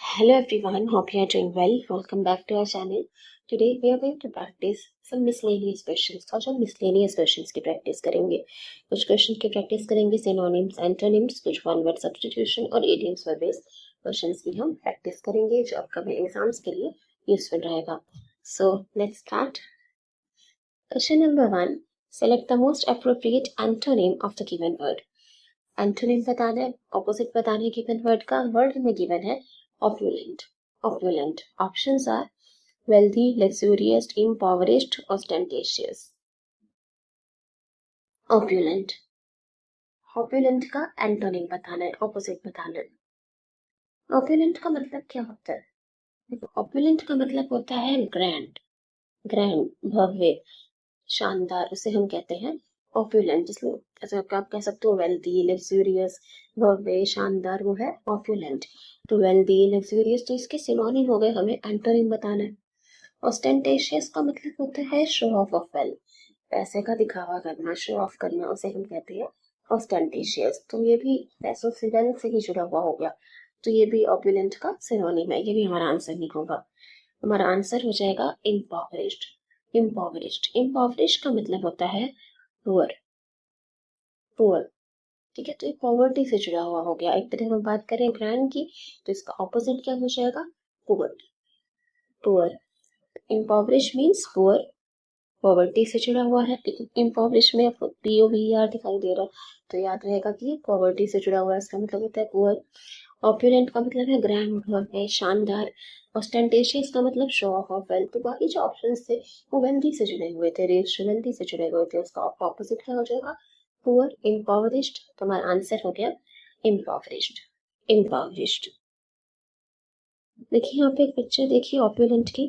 Hello everyone, hope you are doing well. Welcome back to our channel. Today we are going to practice some miscellaneous questions. और जो miscellaneous questions की practice करेंगे, कुछ questions की practice करेंगे synonyms, antonyms, कुछ one word substitution और idioms word based questions की हम practice करेंगे जो upcoming exams के लिए useful रहेगा. So let's start. Question number 1. Select the most appropriate antonym of the given word. Antonym बताना है, ऑपोजिट बताना है गिवन वर्ड का. वर्ड में गिवन है opulent. Opulent. Options are wealthy, luxurious, impoverished, ostentatious. Opulent. Opulent का antonym बताना है, ऑपोजिट बताना है. Opulent का मतलब क्या होता है? देखो, opulent का मतलब होता है ग्रैंड. ग्रैंड, भव्य, शानदार, उसे हम कहते हैं ऑप्यूलेंट. जिसमें ऐसा आप कह सकते हो वेल्दी, लग्जूरियस, भव्य, शानदार, वो है ऑप्यूलेंट. तो वेल्दी, लग्जूरियस, तो इसके सिनोनिम हो गए, हमें एंटोनिम बताना है. ऑस्टेंटेशियस का मतलब होता है शो ऑफ वेल्थ, पैसे का दिखावा करना, शो ऑफ करना, उसे हम कहते हैं ऑस्टेंटेशियस. तो ये भी पैसों से, वेल्थ से ही जुड़ा हुआ हो गया, तो ये भी ऑप्यूलेंट का सिनोनिम है. ये भी हमारा आंसर नहीं होगा. हमारा आंसर हो जाएगा इम्पॉवरिश्ड. इम्पॉवरिश्ड. इम्पॉवरिश्ड का मतलब होता है पुअर. पुअर, ठीक है. तो ये पॉवर्टी से जुड़ा हुआ हो गया. एक तरह हम बात करें ग्रैंड की, तो इसका ऑपोजिट क्या हो जाएगा? Poor. Poor. Impoverish means poor, poverty से जुड़ा हुआ है. इम्पॉवरिश में POVER दिखाई दे रहा है, तो याद रहेगा कि पॉवर्टी से जुड़ा हुआ है, इसका मतलब होता है पुअर. ऑप्यूलेंट का मतलब है ग्रैंड, भव्य, शानदार. ऑस्टेंटेशियस का मतलब शो ऑफ वेल्थ. तो बाकी जो ऑप्शंस थे वो वेल्थी से जुड़े हुए थे, रिच, वेल्थी से जुड़े हुए थे. उसका ऑपोजिट क्या हो जाएगा? पुअर, इम्पॉवरिश्ड. तो हमारा आंसर हो गया इम्पॉवरिश्ड. इम्पॉवरिश्ड. देखिए यहाँ पे एक पिक्चर देखिए ऑप्यूलेंट की.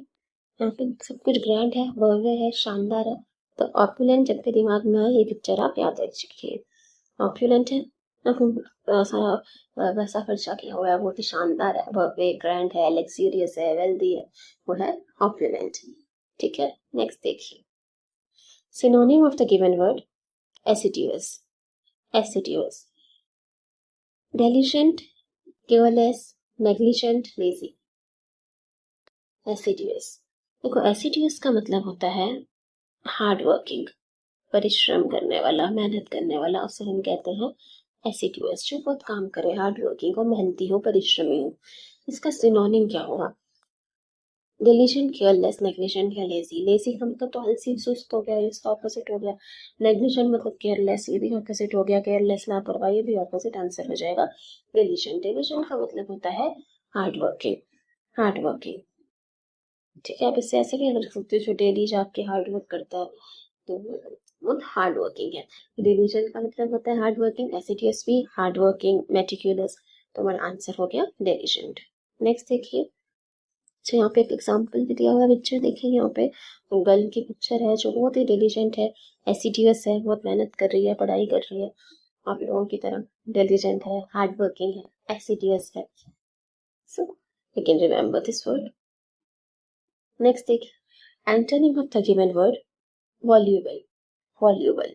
यहाँ पे सब कुछ ग्रैंड है, भव्य है, शानदार है. तो ऑप्यूलेंट जब भी दिमाग में आए ये पिक्चर आप याद रखिए. ऑप्यूलेंट है, सारा वैसा खर्चा किया हुआ है, बहुत ही शानदार है, भव्य, ग्रैंड है, लग्जूरियस है, वेल्दी है, वो है ऑप्यूलेंट. ठीक है. नेक्स्ट देखिए. Synonym of the given word assiduous. Assiduous. Diligent, careless, negligent, lazy. Assiduous. देखो, एसिडियस का मतलब होता है हार्ड वर्किंग, परिश्रम करने वाला, मेहनत करने वाला, उसे हम कहते हैं एसिडियस. जो बहुत काम करे, हार्ड वर्किंग हो, मेहनती हो, परिश्रमी हो. इसका सिनोनिम क्या होगा? डिलीजेंट, केयरलेस, नेग्लिजेंट या लेजी. लेजी का मतलब तो आलसी, सुस्त हो गया, इसका ऑपोजिट हो गया. नेग्लिजेंट मतलब केयरलेस, ये भी ऑपोजिट हो गया. केयरलेस, लापरवाही, ये भी ऑपोजिट आंसर हो जाएगा डिलीजेंट. डिलीजेंट का मतलब होता है हार्ड वर्किंग. हार्ड वर्किंग, ठीक है. आप इससे ऐसे भी अगर सकते हो, जो डेली जाके हार्ड वर्क करता है तो वो हार्ड वर्किंग है. डिलीजेंट का मतलब होता है हार्ड वर्किंग. एसिडियस भी हार्ड वर्किंग, मेटिक्यूलस. तो हमारा आंसर हो गया डिलीजेंट. नेक्स्ट देखिए. तो यहाँ पे एक एग्जाम्पल भी दिया हुआ है. पिक्चर देखिए, यहाँ पे गर्ल की पिक्चर है जो बहुत ही डिलीजेंट है, एसिडियस है, बहुत मेहनत कर रही है, पढ़ाई कर रही है आप लोगों की तरह. डिलीजेंट है, हार्ड वर्किंग है, एसिडियस है. So you can remember this word. Next देखिए. Antonym of the given word voluble. Voluble.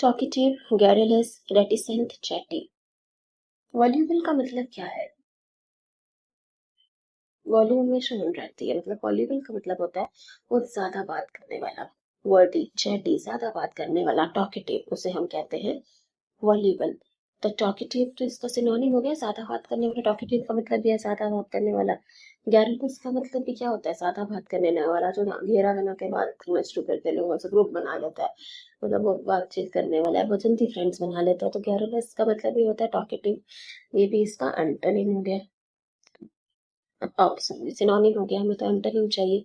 Talkative, garrulous, reticent, chatty. Voluble का मतलब क्या है? वॉल्यूम में शून रहती है, मतलब वॉल्यूबल का मतलब होता है बहुत ज्यादा बात करने वाला. वर्डी, चैटी, ज्यादा बात करने वाला. टॉकेटिव, उसे हम कहते हैं वॉल्यूबल. तो टॉकेटिव तो इसका सिनोनिम हो गया ज्यादा बात करने वाला. टॉकेटिव का मतलब भी है ज्यादा बात करने वाला. गैरलेस का मतलब भी क्या होता है? ज्यादा बात करने वाला, जो घेरा बना के बात करना शुरू करते लोगों से, ग्रुप बना लेता है, मतलब वो बातचीत करने वाला है, वो जल्दी फ्रेंड्स बना लेता है. तो गैरलेस का मतलब भी होता है टॉकेटिव. ये भी इसका एंटोनिम हो गया. सिनोनिम हो गया, हमें तो एंटोनिम चाहिए.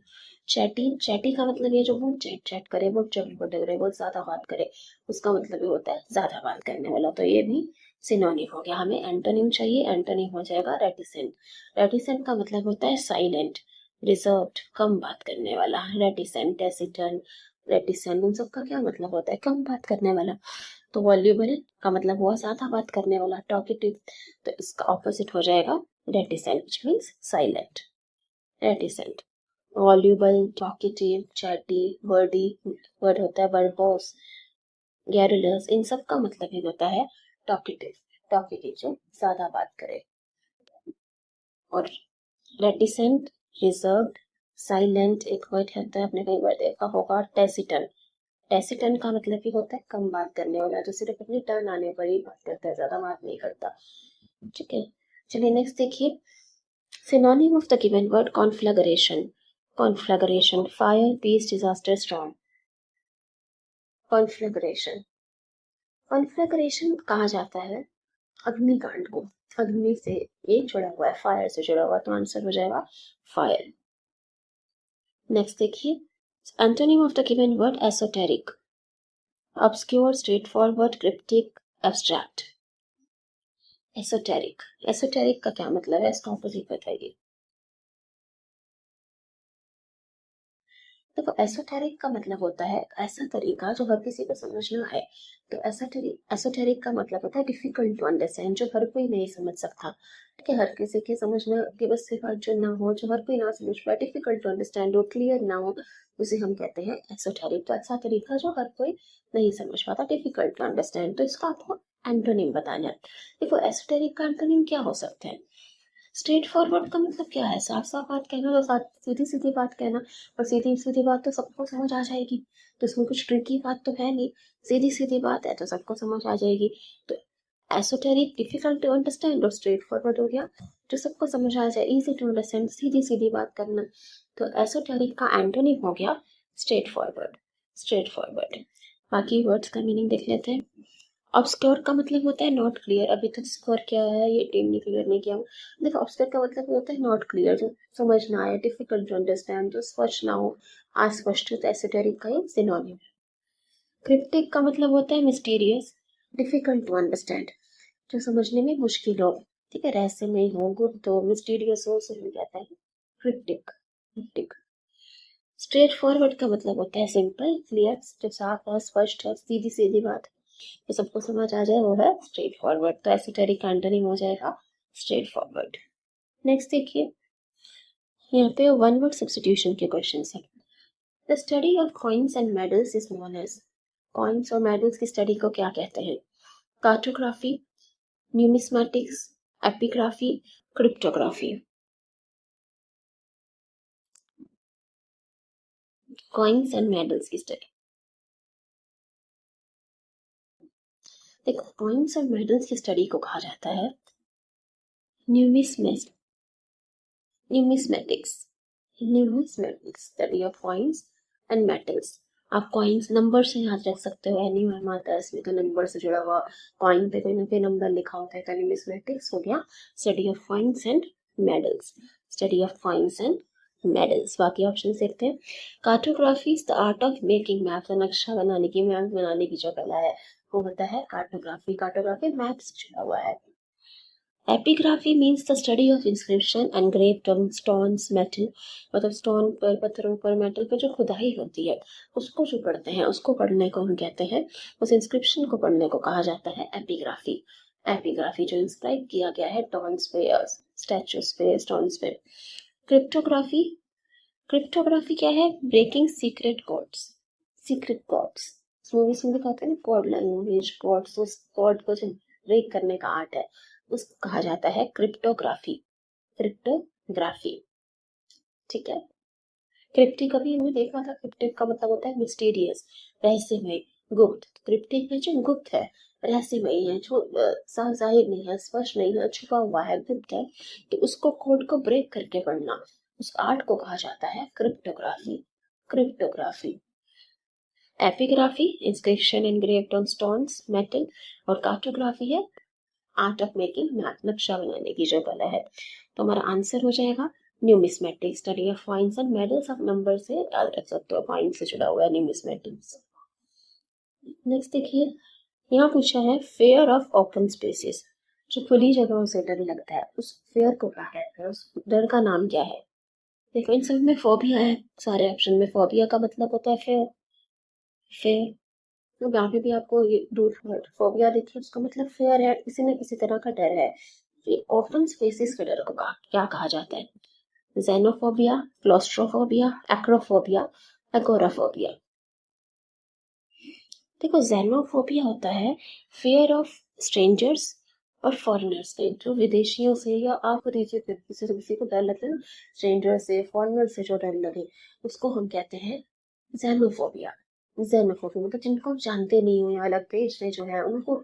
चैटी. चैटी का मतलब ये जो बहुत चैट चैट करे, बहुत चटपट करे, बहुत ज्यादा बात करे, उसका मतलब ये होता है ज्यादा बात करने वाला. तो ये भी सिनोनिम हो गया. हमें एंटोनिम चाहिए. एंटोनिम हो जाएगा रेटिसेंट. रेटिसेंट का मतलब होता है साइलेंट, रिजर्व्ड, कम बात करने वाला. रेटिसेंट, टेसिटन, रेटिसेंट, इन सबका क्या मतलब होता है? कम बात करने वाला. तो वॉल्यूबल का मतलब हुआ ज्यादा बात करने वाला, टॉकेटिव. तो इसका ऑपोजिट हो जाएगा reticent, which means silent. Reticent. Voluble, talkative, chatty, Verde, word होता है वर्बोस, गैरुलस, इन सब का मतलब ही होता है टॉकेटिव. टॉकेटिव जो ज्यादा बात करे. और रेटिसेंट, रिजर्व्ड, साइलेंट, एक वर्ड होता है आपने कई बार देखा होगा टेसिटन। टेसिटन का मतलब ही होता है कम बात करने वाला, जो सिर्फ अपनी टर्न आने पर ही बात करता है, ज्यादा बात नहीं करता। ठीक है, चलिए नेक्स्ट देखिए। Synonym of the given word conflagration. Conflagration, fire, peace, disaster, storm. Conflagration, conflagration कहा जाता है अग्निकांड को। अग्नि से ये जुड़ा हुआ है, फायर से जुड़ा हुआ, तो आंसर हो जाएगा फायर। नेक्स्ट देखिए, antonym of the given word esoteric. Obscure, straight forward, cryptic, abstract. Esoteric, esoteric का क्या मतलब है, इसका ऑपोजिट बताइए। देखो एसोटेरिक का मतलब होता है ऐसा तरीका जो हर किसी को समझ ना आए। तो एसोटेरिक का मतलब होता है डिफिकल्ट टू अंडरस्टैंड, जो हर कोई नहीं समझ सकता। ठीक है, हर किसी के समझना के बस से बात जो ना हो, जो हर कोई ना समझ पाए, डिफिकल्ट टू अंडरस्टैंड हो, क्लियर ना हो, उसे हम कहते हैं एसोटेरिक। तो ऐसा तरीका जो हर कोई नहीं समझ पाता, डिफिकल्ट टू अंडरस्टैंड। तो इसका आपको एंटोनिम बताना है। देखो एसोटेरिक का एंटोनिम क्या हो सकते हैं। स्ट्रेट फॉरवर्ड का मतलब क्या है, साफ साफ बात कहना, तो सीधी सीधी बात कहना। और सीधी सीधी बात तो सबको समझ आ जाएगी, तो इसमें कुछ ट्रिकी बात तो है नहीं। सीधी सीधी बात है तो सबको समझ आ जाएगी। तो एसोटेरिक डिफिकल्ट टू अंडरस्टैंड, और स्ट्रेट फॉरवर्ड हो गया जो सबको समझ आ जाए, इजी टू अंडरस्टैंड, सीधी सीधी बात करना। तो एसोटेरिक का एंटोनिम हो गया स्ट्रेट फॉरवर्ड। Straight forward. बाकी वर्ड्स का मीनिंग देख लेते हैं। ऑब्सक्योर का मतलब होता है नॉट क्लियर। अभी तक स्कोर क्या है ये टीम ने क्लियर नहीं किया। देखो ऑब्सक्योर का मतलब होता है नॉट क्लियर, जो समझ ना आए, डिफिकल्ट टू अंडरस्टैंड, जो स्पष्ट ना हो, अस्पष्ट। तो एसोटेरिक का ये सिनोनिम है। क्रिप्टिक का मतलब होता है मिस्टीरियस, डिफिकल्ट टू अंडरस्टैंड, जो समझने में मुश्किल हो। ठीक है, रहस्यमय हो, गुप्त हो, मिस्टीरियस हो, उसे हम कहते हैं क्रिप्टिक। क्रिप्टिक। स्ट्रेट फॉरवर्ड का मतलब होता है सिंपल, क्लियर, जो साफ है, स्पष्ट है, सीधी सीधी बात जो सबको समझ आ जाए, वो है स्ट्रेट फॉरवर्ड। तो एसोटेरिक का एंटोनिम हो जाएगा स्ट्रेट फॉरवर्ड। नेक्स्ट देखिए, यहाँ पे वन वर्ड सब्स्टिट्यूशन के क्वेश्चन है। The study of coins and medals is known as. Coins और मेडल्स की स्टडी को क्या कहते हैं। Cartography, numismatics, epigraphy, cryptography. Coins and medals की स्टडी। देखो कॉइन्स और मेडल्स की स्टडी को कहा जाता है numismatics. Numismatics study of coins and metals. आप कॉइन्स नंबर से याद रख सकते हो, एनी वन आता है इसमें, तो नंबर से जुड़ा हुआ कॉइन पे कोई ना कोई नंबर लिखा होता है, तो न्यूमिस्मेटिक्स हो गया study of coins and medals. Study of coins and medals. बाकी ऑप्शन देखते हैं। Cartography is the art of making maps, नक्शा बनाने की, मैप बनाने की जो कला है वो होता है कार्टोग्राफी। कार्टोग्राफी मैप से जुड़ा हुआ है। Epigraphy means the study of inscription engraved on stones metal, मतलब स्टोन पर, पत्थरों पर, मेटल पर जो खुदाई होती है उसको जो पढ़ते हैं, उसको पढ़ने को हम कहते हैं, उस इंस्क्रिप्शन को पढ़ने को कहा जाता है एपिग्राफी। एपिग्राफी जो इंस्क्राइब किया गया है टॉन्स पे, स्टैचूज पे, स्टोन्स पे। क्रिप्टोग्राफी, क्रिप्टोग्राफी क्या है, breaking secret codes. Secret codes movies में दिखाते हैं ना, कोड लैंग्वेज कोड्स, उस कोड को जो ब्रेक करने का आर्ट है उसको कहा जाता है क्रिप्टोग्राफी। क्रिप्टोग्राफी। ठीक है, क्रिप्टिक अभी हमने देखा था, क्रिप्टिक का मतलब होता है मिस्टीरियस, रहस्यमय, गुप्त। क्रिप्टिक है जो गुप्त है, रहस्यमय है, जो साफ जाहिर नहीं है, स्पष्ट नहीं है, छुपा हुआ है, गुप्त है, तो उसको कोड को ब्रेक करके पढ़ना, उस आर्ट को कहा जाता है cryptography. Cryptography. Epigraphy inscription engraved on stones metal, और कार्टोग्राफी है आर्ट ऑफ मेकिंग मैप, नक्शा बनाने की जो कला है। तो हमारा आंसर हो जाएगा numismatics, study of coins and medals. Of number से याद रख सकते हो, कॉइन से जुड़ा हुआ है न्यूमिस्मेटिक्स। नेक्स्ट देखिए, यहाँ पूछा है फेयर ऑफ ओपन स्पेसेस, जो खुली जगहों से डर लगता है, उस फेयर को क्या कहते हैं, उस डर का नाम क्या है। देखो इन सब में फोबिया है, सारे ऑप्शन में फोबिया का मतलब होता है फेयर। फेयर, तो यहाँ पे भी आपको ये रूट वर्ड फोबिया देखिए, उसका मतलब फेयर है, किसी न किसी तरह का डर है। ओपन स्पेसेस के डर को क्या कहा जाता है, जेनोफोबिया, क्लोस्ट्रोफोबिया, एक्रोफोबिया, एगोराफोबिया। देखो जेनोफोबिया होता है फियर ऑफ स्ट्रेंजर्स, और फॉरेनर से, जो विदेशियों से या अपरिचित व्यक्ति से किसी को डर लगता है, स्ट्रेंजर से, फॉरेनर से जो डर लगे, उसको हम कहते हैं जेनोफोबिया। जेनोफोबिया मतलब जिनको हम जानते नहीं हो या अलग देश से जो है उनको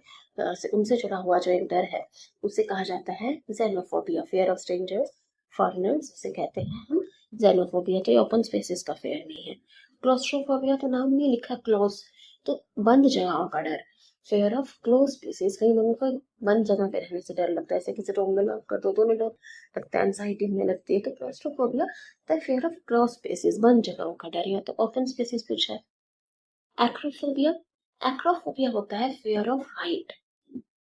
उनसे जुड़ा हुआ जो एक डर है उसे कहा जाता है xenophobia. Fear of strangers, foreigners, उसे कहते हैं हम जेनोफोबिया। तो ये ओपन स्पेसेस का फेयर नहीं है। क्लोस्ट्रोफोबिया तो नाम नहीं लिखा, क्लोज तो बंद जगहों का डर। फेयर ऑफ क्लोज स्पेसेस, कई लोगों को बंद जगह पे रहने से डर लगता है, जैसे किसी रूम में लॉक कर दो तो उन्हें डर लगता है, एंजाइटी होने लगती है। तो claustrophobia the fair of close spaces, बंद जगहों का डर। या तो ओपन स्पेसेस पूछा है। एक्रोफोबिया, एक्रोफोबिया होता है फेयर ऑफ हाइट,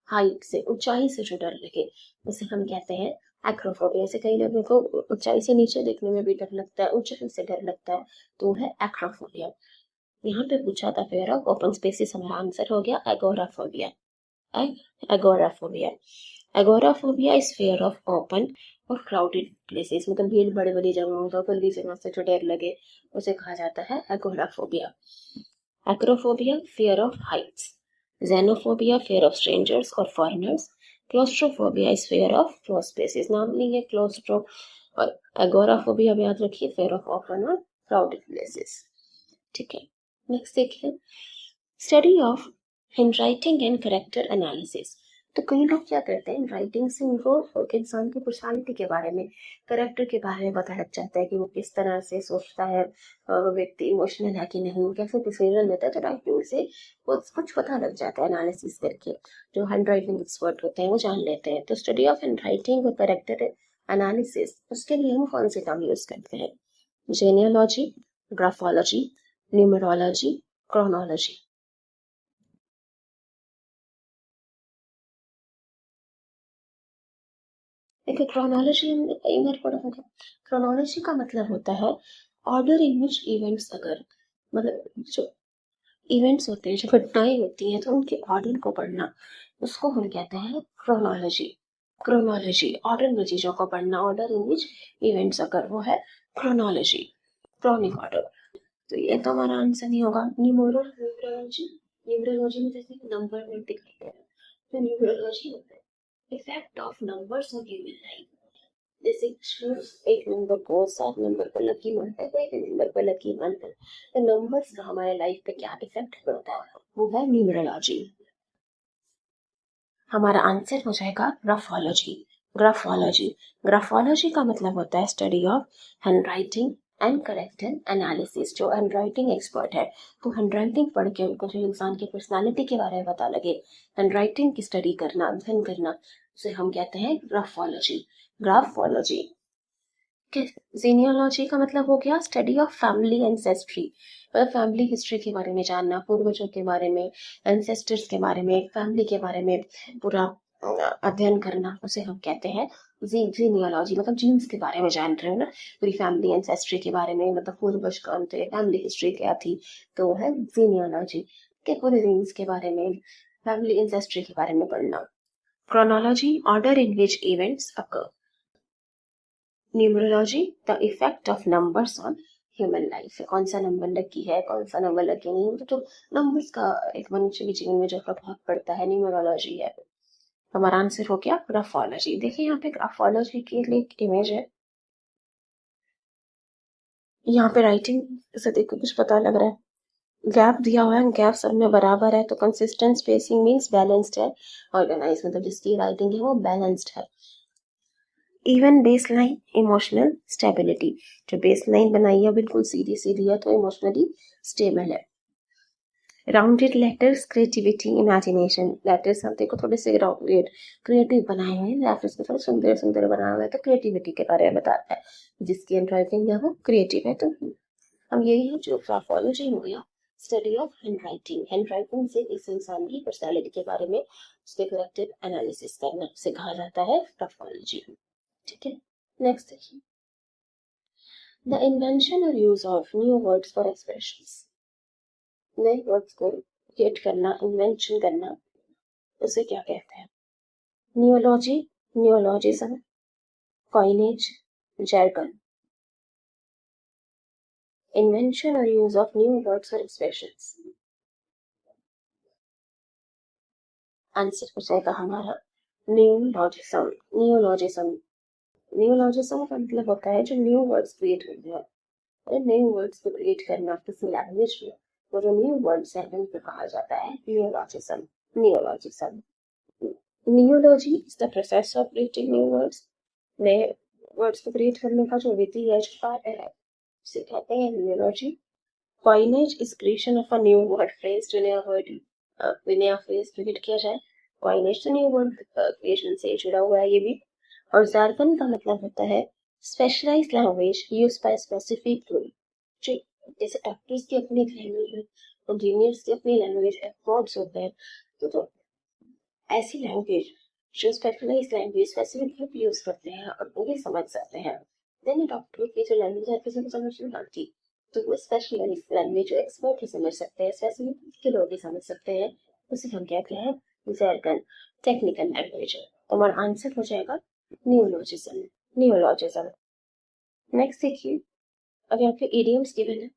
हाइट से, ऊंचाई से जो डर लगे उसे हम कहते हैं एक्रोफोबिया। ऐसे कई लोगों को ऊंचाई से नीचे देखने में भी डर लगता है, ऊंचाई से डर लगता है, तो है एक्रोफोबिया। यहाँ पे पूछा था फेयर ऑफ ओपन स्पेसेस, हमारा आंसर हो गया agoraphobia. Agoraphobia, agoraphobia is fair of open और क्राउडेड प्लेसेस, मतलब भीड़ बड़े बड़ी जगहों पर खुली जगह से जो डर लगे उसे कहा जाता है agoraphobia. Acrophobia fair of Heights, xenophobia fear of strangers or foreigners, claustrophobia is fear of closed spaces, नाम नहीं है क्लोस्ट्रो, और एगोराफोबिया भी याद रखिए, fear of open और crowded places। ठीक है, नेक्स्ट देखिए, study of handwriting and character analysis. तो कई लोग क्या करते हैं, राइटिंग से उनको इंसान की पर्सनालिटी के बारे में, करेक्टर के बारे में पता लग जाता है कि वो किस तरह से सोचता है, व्यक्ति इमोशनल है कि नहीं, कैसे डिसीजन लेता है। तो राइटिंग से कुछ पता लग जाता है एनालिसिस करके, जो हैंड राइटिंग एक्सपर्ट होते हैं वो जान लेते हैं। तो स्टडी ऑफ हैंड राइटिंग और करेक्टर एनालिसिस, उसके लिए हम कौन से टर्म यूज करते हैं? जेनियोलॉजी, ग्राफोलॉजी, न्यूमरोलॉजी, क्रोनोलॉजी। देखिए क्रोनोलॉजी कई बार पढ़ा होगा। क्रोनोलॉजी का मतलब होता है ऑर्डर इन विच इवेंट्स अगर, मतलब जो इवेंट्स होते हैं, जो घटनाएं होती हैं, तो उनके ऑर्डर को पढ़ना, उसको हम कहते हैं क्रोनोलॉजी। क्रोनोलॉजी ऑर्डर में चीजों को पढ़ना, ऑर्डर इन विच इवेंट्स अगर, वो है क्रोनोलॉजी, क्रॉनिक ऑर्डर। तो ये तो हमारा आंसर नहीं होगा। न्यूमरोलॉजी, न्यूमरोलॉजी में जैसे नंबर में दिखाई दे रहा है, तो न्यूमरोलॉजी होता है effect of numbers on human life. जैसे एक नंबर को 7 नंबर पर लकी मानता है, तो एक नंबर पर लकी मानता है, तो नंबर्स का हमारे लाइफ पे क्या इफेक्ट पड़ता है, वो है न्यूमरोलॉजी। हमारा आंसर हो जाएगा ग्राफोलॉजी। ग्राफोलॉजी, ग्राफोलॉजी का मतलब होता है study of hand writing and character analysis. जो हैंड राइटिंग एक्सपर्ट है, तो हैंड राइटिंग पढ़ के उनको जो इंसान की पर्सनालिटी के बारे में पता लगे, हैंड राइटिंग की स्टडी करना, अध्ययन करना, उसे हम कहते हैं ग्राफोलॉजी। ग्राफोलॉजी। जीनियोलॉजी का मतलब हो गया स्टडी ऑफ फैमिली एंसेस्ट्री, मतलब फैमिली हिस्ट्री के बारे में जानना, पूर्वजों के बारे में, एंसेस्टर्स के बारे में, फैमिली के बारे में पूरा अध्ययन करना, उसे हम कहते हैं जीनियोलॉजी। मतलब जीन्स के बारे में जान रहे हो ना, पूरी फैमिली एंसेस्ट्री के बारे में, मतलब पूर्वज कौन थे, फैमिली हिस्ट्री क्या थी, तो वो है जीनियोलॉजी के पूरे जीन्स के बारे में, फैमिली एंसेस्ट्री के बारे में पढ़ना। Chronology order in which events occur. Numerology the effect of numbers on human life, कौन सा नंबर लकी है, कौन सा नंबर लकी नहीं, मतलब तो नंबर्स का एक मनुष्य के जीवन में जो प्रभाव पड़ता है, न्यूमरोलॉजी है। हमारा आंसर हो गया ग्राफोलॉजी। देखिए यहाँ पे ग्राफोलॉजी के लिए एक इमेज है, यहाँ पे राइटिंग से देखो कुछ पता लग रहा है, गैप दिया हुआ है, गैप सब में बराबर है, तो कंसिस्टेंट स्पेसिंग मीन्स बैलेंस्ड है, ऑर्गेनाइज मतलब जिसकी राइटिंग है वो बैलेंस्ड है। Even base line, emotional stability, जो बेस लाइन बनाई है बिल्कुल सीधी सीधी है, तो इमोशनली स्टेबल है। Rounded letters, creativity, imagination, letters हम देखो थोड़े से राउंडेड क्रिएटिव बनाए हुए हैं, लेटर्स को थोड़ा सुंदर सुंदर बनाया हुआ है, तो क्रिएटिविटी के बारे में बताता है, जिसकी हैंड राइटिंग है वो क्रिएटिव है। तो हम यही है जो ग्राफोलॉजी हो गया, study of hand writing. Hand writing से इस इंसान की पर्सनैलिटी के बारे में उसके करेक्टिव एनालिसिस करना सिखाया जाता है ग्राफोलॉजी। ठीक है, नेक्स्ट देखिए, द इन्वेंशन और use of new words for expressions. नए वर्ड्स को क्रिएट करना, इन्वेंशन करना, उसे क्या कहते हैं? न्यूलॉजी, न्यूलॉजिज्म, कॉइनेज, जैर्गन। इन्वेंशन और यूज ऑफ न्यू वर्ड्स और एक्सप्रेशंस, आंसर हो जाएगा हमारा न्यूलॉजिज्म न्यूलॉजिज्म न्यूलॉजिज्म का मतलब होता है जो न्यू वर्ड्स क्रिएट होते हैं, और न्यू वर्ड्स को क्रिएट करना किसी लैंग्वेज में, वो जो न्यू वर्ड्स हैं उनको कहा जाता है neologism. Neologism neology is the process of creating new words. नए वर्ड्स को क्रिएट करने का जो विधि है, जो कार्य है, उसे कहते हैं neology. Coinage is creation of a new word phrase, जो नया वर्ड नया फ्रेज क्रिएट किया जाए। कॉइनेज तो न्यू वर्ड क्रिएशन से जुड़ा हुआ है ये भी। और जार्गन का मतलब होता है specialized language used by specific group. जैसे डॉक्टर्स की अपनी लैंग्वेज है, इंजीनियर्स की अपनी लैंग्वेज है, कोड्स होते हैं, तो ऐसी लैंग्वेज जो specialized language specific group use करते हैं और वो भी समझ सकते हैं। देन डॉक्टर की जो लैंग्वेज है किसी को समझ नहीं आती, तो वो स्पेशलाइज्ड लैंग्वेज जो एक्सपर्ट ही समझ सकते हैं, स्पेसिफिक के लोग ही समझ सकते हैं, उसे हम कहते हैं jargon, टेक्निकल लैंग्वेज। तो हमारा आंसर हो जाएगा न्यूलॉजिज्म। न्यूलॉजिज्म। नेक्स्ट देखिए, अब यहाँ पे idioms given है।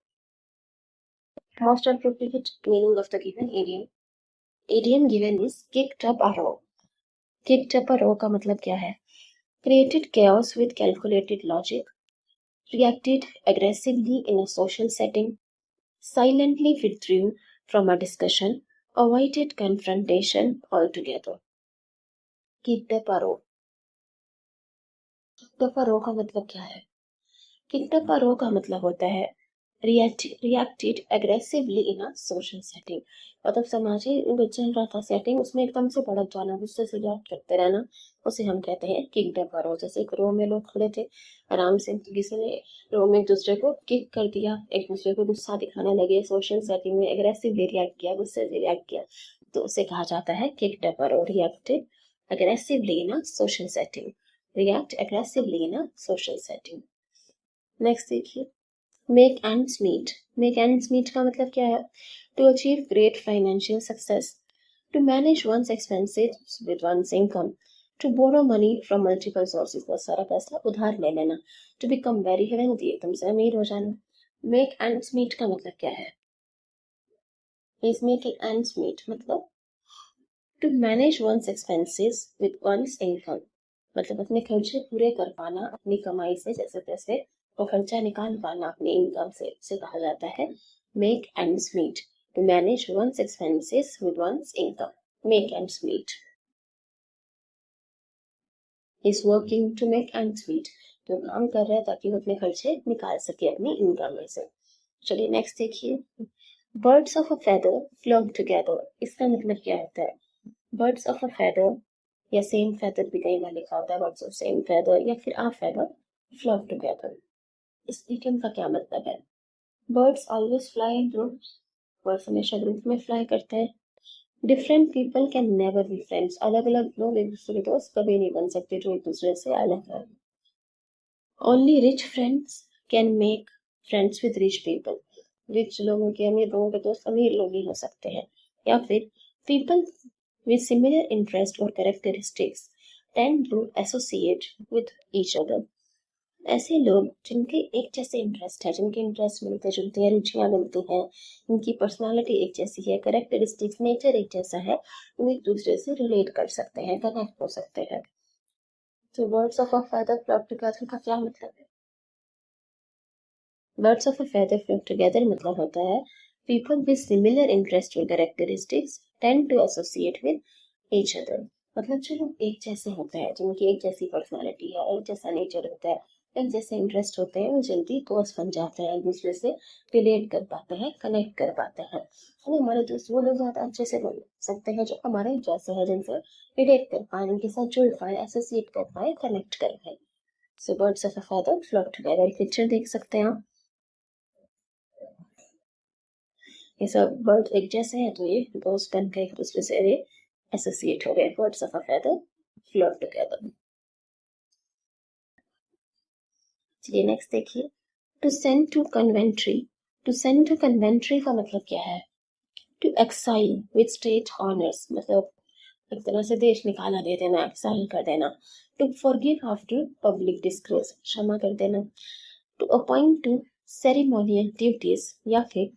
Most appropriate meaning of the given idiom. Idiom given is kicked up a row. Kicked up a row का मतलब क्या है? Created chaos with calculated logic. Reacted aggressively in a social setting. Silently withdrew from a discussion. Avoided confrontation altogether. Kicked up a row. Kicked up a row का मतलब क्या है? Kicked up a row का मतलब होता है reacted aggressively in a social setting. मतलब सामाजिक चल रहा था सेटिंग, उसमें एकदम से भड़क जाना, गुस्से से रिएक्ट करते रहना, उसे हम कहते हैं किक अप रो। जैसे एक रो में लोग खड़े थे, आराम से किसी ने रो में एक दूसरे को किक कर दिया, एक दूसरे को गुस्सा दिखाने लगे, सोशल सेटिंग में एग्रेसिवली रिएक्ट किया, गुस्से से रिएक्ट किया, तो उसे कहा जाता है kick up row. Reacted aggressively in a social setting. React aggressively in a social setting. Next देखिए, make ends meet. Make ends meet का मतलब क्या है? To achieve great financial success, to manage one's expenses with one's income, to borrow money from multiple sources, बहुत सारा पैसा उधार ले लेना, टू बिकम वेरी वेल्दी, एकदम से अमीर हो जाना। मेक एंड्स मीट का मतलब क्या है? इज मेकिंग एंड्स मीट मतलब to manage one's expenses with one's income, मतलब अपने खर्चे पूरे कर पाना अपनी कमाई से, जैसे तैसे वो खर्चा निकाल पाना अपनी इनकम से कहा जाता है make ends meet. To manage one's expenses with one's income, make ends meet. Is working to make ends meet, तो काम कर रहा है ताकि वो अपने खर्चे निकाल सके अपनी इनकम में से। चलिए नेक्स्ट देखिए, birds of a feather flock together. इसका मतलब क्या होता है? बर्ड्स ऑफ अ फेदर या सेम फेदर भी कई बार लिखा होता है, बर्ड्स ऑफ सेम फेदर या फिर आ फेदर फ्लॉक टुगेदर। इस इडियम का क्या मतलब है? Birds always fly in groups, birds हमेशा ग्रुप में फ्लाई करते हैं। Different people can never be friends, अलग अलग लोग एक दूसरे के दोस्त कभी नहीं बन सकते जो एक दूसरे से अलग है। Only rich friends can make friends with rich people, rich लोगों के, अमीर लोगों के दोस्त अमीर लोग ही हो सकते हैं। या फिर people with similar interest or characteristics tend to associate with each other. ऐसे लोग जिनके एक जैसे इंटरेस्ट है, जिनके इंटरेस्ट मिलते जुलते हैं, रुचियां मिलती हैं, इनकी पर्सनालिटी एक जैसी है, कैरेक्टरिस्टिक्स नेचर एक जैसा है, वो एक दूसरे से रिलेट कर सकते हैं, कनेक्ट हो सकते हैं। तो words of a feather flock together का क्या मतलब है? Birds of a feather flock together मतलब होता है people with similar interests or characteristics tend to associate with each other. मतलब जो लोग एक जैसे होते हैं, जिनकी एक जैसी पर्सनालिटी है, एक जैसा नेचर होता है, एक जैसे इंटरेस्ट होते हैं, वो जल्दी दोस्त बन जाते हैं, एक दूसरे से रिलेट कर पाते हैं, कनेक्ट कर पाते हैं। तो हमारे दोस्त वो लोग ज़्यादा अच्छे से बन सकते हैं जो हमारे जैसे हैं, जिनसे रिलेट कर पाए, उनके साथ जुड़ पाए, एसोसिएट कर पाए, कनेक्ट कर पाए। So birds of a feather flock together picture देख सकते हैं आप। ये सब वर्ड एक जैसे हैं, तो ये दोस्त बन के एक दूसरे से एसोसिएट हो गए। Words of a feather flock together. चलिए नेक्स्ट देखिए, to send to Coventry. To send to Coventry का मतलब क्या है? To exile with state honours, मतलब एक तरह से देश निकाला दे देना, एक्साइल कर देना। To forgive after public disgrace, क्षमा कर देना। To appoint to ceremonial duties, या फिर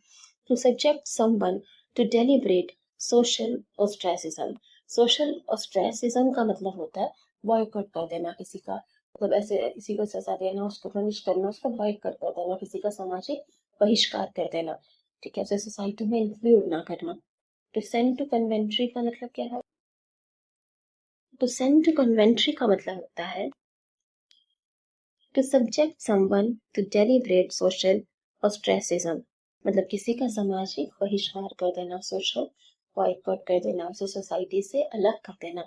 to subject someone to deliberate social ostracism, social ostracism का मतलब होता है बॉयकॉट कर देना किसी का, मतलब ऐसे किसी को सजा देना, उसको पनिश करना, उसको बॉयकॉट कर देना, किसी का सामाजिक बहिष्कार कर देना, ठीक है, जैसे सोसाइटी में इंक्लूड ना करना। टू सेंड टू कन्वेंट्री का मतलब क्या है? टू सेंड टू कन्वेंट्री का मतलब होता है to subject someone to deliberate social ostracism, मतलब किसी का सामाजिक बहिष्कार कर देना, सोशल बॉयकॉट कर देना, उसे सोसाइटी से अलग कर देना,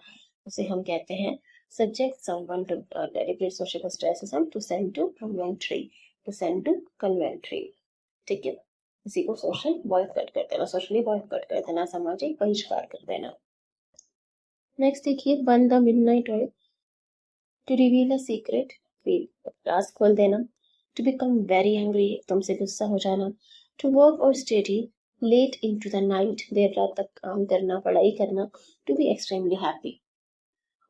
उसे हम कहते हैं subject someone to deliberate social ostracism, to send to Coventry, to send to Coventry, ठीक है, किसी को सोशल बॉयकॉट कर देना, सोशली बॉयकॉट कर देना, सामाजिक बहिष्कार कर देना। नेक्स्ट देखिए, burn the midnight oil, to reveal a secret, राज खोल देना, टू बिकम वेरी एंग्री, एकदम से गुस्सा हो जाना, टू वर्क और study late into the night, देर रात तक काम करना, पढ़ाई करना, टू बी एक्सट्रीमली हैप्पी,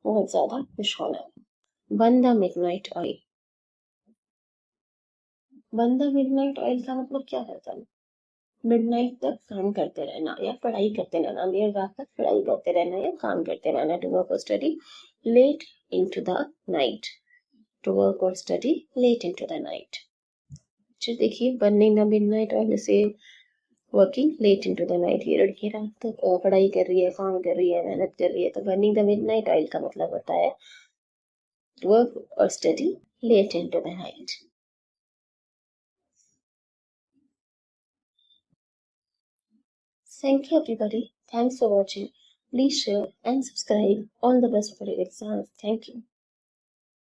बहुत ज्यादा खुश होना। Burn the midnight oil, burn the midnight oil का मतलब क्या होता है? मिडनाइट तक काम करते रहना या पढ़ाई करते रहना, देर रात तक पढ़ाई करते रहना या काम करते रहना, टू वर्क और study late into the night, to work or study late into the night। फिर देखिए, बर्निंग द मिडनाइट ऑयल, जैसे working late into the night, ये लड़की रात तक पढ़ाई कर रही है, काम कर रही है, मेहनत कर रही है, तो बर्निंग द मिडनाइट ऑयल का मतलब होता है वर्क और study late into the night. Thank you everybody. Thanks for watching. Please share and subscribe. All the best for your exams. Thank you.